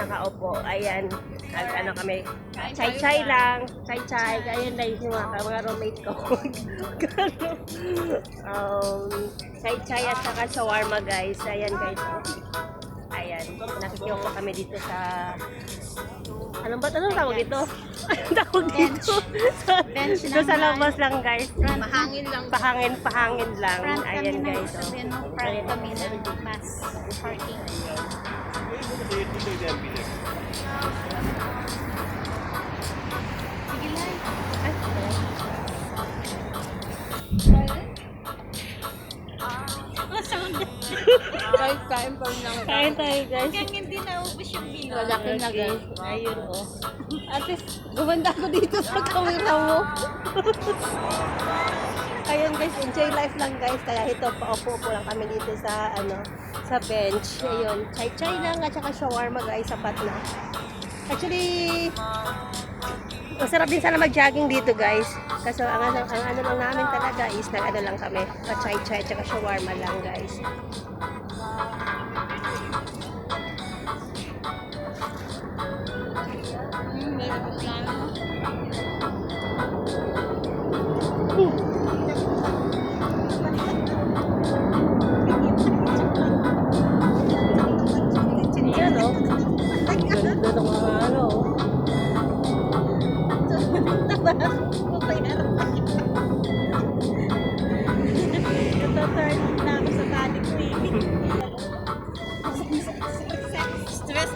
nakaupo. Ayan, ano kami, chay-chay lang, chay-chay. Ayan na yung mga roommate ko. Chay-chay at saka shawarma guys. Ayan guys. Ayan, nakikiyoko kami dito sa... Anong tawag dito? Anong tawag dito? Dito sa labas lang guys. Pahangin lang. Pahangin lang. Ayan guys. Front kami ng mass parking. Sige lang. Kain pa lang. Kain tayo guys. Hanggang hindi naubos yung bilo. Malaki na guys. Ayun oh. At least, gumanda ko dito sa kamera mo. Ayun guys, enjoy life lang guys. Kaya ito, paupo-upo lang kami dito sa, sa bench. Ayun, chay-chay lang at saka shawarma guys, sapat na. Actually, masarap din sana mag-jogging dito guys. Kasi ang ano lang namin talaga is nag-ano lang kami. Chay-chay at saka shawarma lang guys. Yan o. Ganda ng mga ano.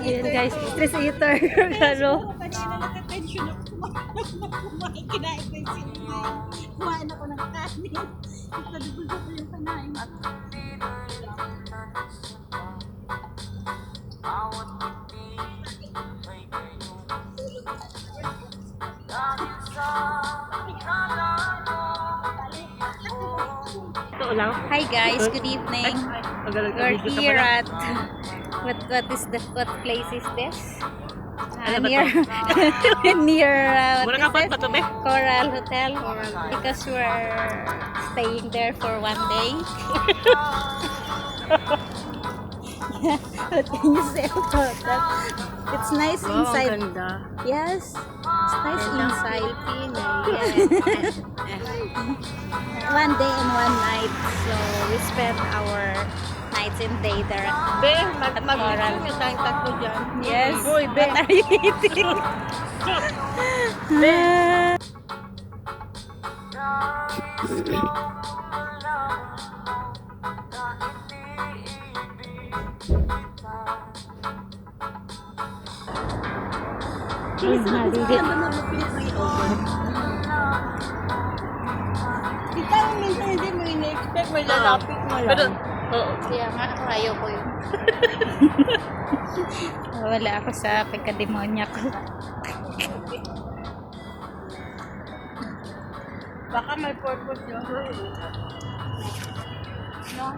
Yan guys, stress eater. Ano? Kanina naka-tension ako. Kumain, kinain ko yung sinimay. Kumain ako ng kanin. Nagpadubog ako yung panahin. Ito lang. Hi guys, good evening. We're here at what place is this? Ano ba Near near Mura ka ba ito be? Coral Hotel because we're staying there for one day. What can you say about that? It's nice inside. Ganda. Yes, it's nice inside. One day and one night. So we spent our nights and day there. Be, Coral. mag-video tayong tatlo dyan. Yes. Boy, be. What are you eating? Be. Kita mo minsan hindi mo ina-expect, may lalapit mo lang. Pero, oo. Kaya nga, ayaw ko yun. Wala ako sa pagkademonya ko. Baka may purpose yun. No?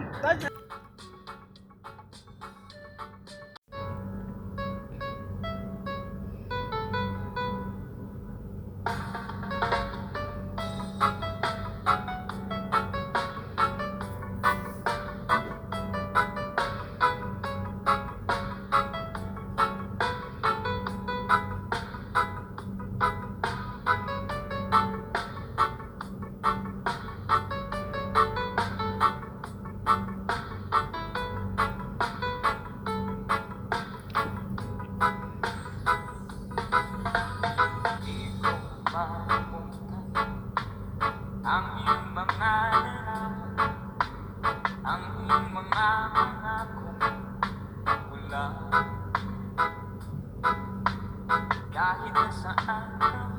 Kahit nasaan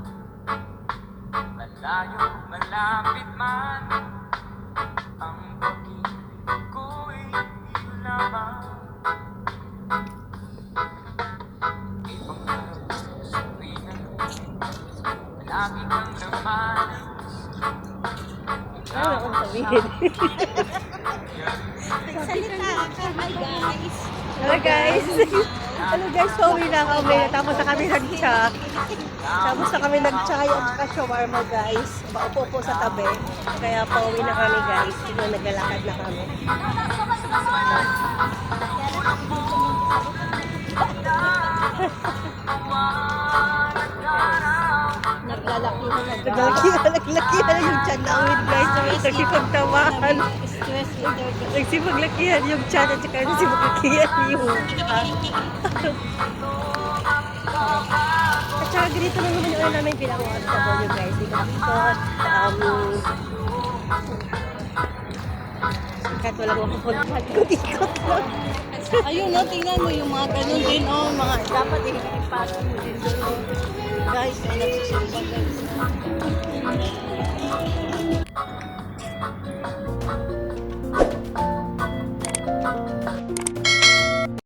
malayo, malapit man, ang pag-ibig ko'y iyong lamang. Ibang sabihin na lagi kang naman. Ano akong sabihin? Salita ka, hi guys. Hello guys! Hello guys, pauwi na kami. Tapos na kami nag-cha. Tapos na kami nag-chay at saka shawarma guys. Maupo-upo sa tabi. Kaya pauwi na kami guys. Tignan, naglalakad na kami. Naglalakihan yung tiyan namin guys. Nagsipagtamaan. Stress eater. Nagsipaglakihan yung tiyan at saka nagsipaglakihan yung At saka ganito lang naman yung ano namin bilang OFW guys. Ikot-ikot. Kahit walang mapupuntahan, ikot-ikot lang. Ayun, no, tingnan mo yung mga ganun din, oh, mga dapat ipasok mo din doon. Oh. Guys, ay nagsusulba guys.